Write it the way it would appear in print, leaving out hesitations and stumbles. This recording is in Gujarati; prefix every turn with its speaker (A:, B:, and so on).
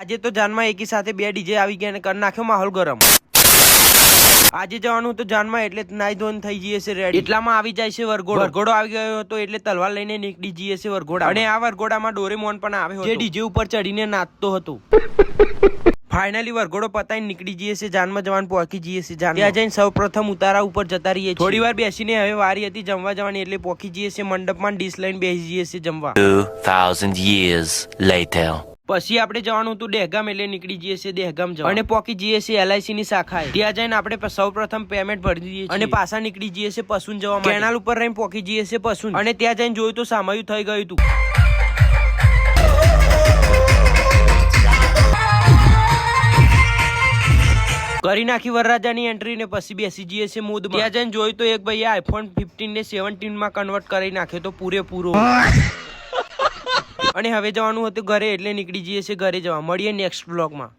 A: આજે તો જાનમાં એકી સાથે બે ડીજે આવી ગયા અને કરી નાખ્યો માહોલ ગરમ। આજે જવાનું તો જાનમાં એટલે નાઈ ધોન થઈ જઈએ છે રેડી। એટલામાં આવી જાય છે વરઘોડો। વરઘોડો આવી ગયો હતો એટલે તલવાર લઈને નીકળી જઈએ છે વરઘોડા। અને આ વરઘોડામાં ડોરેમોન પણ આવ્યો હતો જે ડીજે ઉપર ચડીને નાચતો હતો। ફાઇનલી વરઘોડો પતાઈને નીકળી જઈએ છે જાનમાં જવાનું પહોંચી જઈએ છે જાન। ત્યાં જઈને સૌપ્રથમ ઉતારા ઉપર જતા રહીએ। થોડી વાર બેસીને હવે વારી હતી જમવા જવાની એટલે પહોંચી જઈએ છે મંડપમાં ડીશ લઈને બેસી જઈએ છે જમવા।
B: 2000 years later
A: પછી આપણે જવાનું હતું દહેગામ એટલે નીકળી જઈએ છીએ દહેગામ જવા અને પહોંચી જઈએ છીએ LIC ની શાખાએ। ત્યાં જઈને આપણે સૌપ્રથમ પેમેન્ટ ભરી દઈએ અને પાછા નીકળી જઈએ છીએ પશુન જવા માટે। કેનાલ ઉપર રહીને પહોંચી જઈએ છીએ પશુન અને ત્યાં જઈને જોયું તો સામાયું થઈ ગયું હતું। કરી નાખી વરરાજાની એન્ટ્રી ને પછી બેસી જઈએ છીએ મૂડમાં। ત્યાં જઈને જોયું તો એક ભાઈએ iPhone 15 ને 17 માં કન્વર્ટ કરી નાખ્યો તો પૂરેપૂરો। અને હવે જવાનું હતું ઘરે એટલે નીકળી જઈએ છીએ ઘરે જવા। મળીએ નેક્સ્ટ બ્લોગમાં।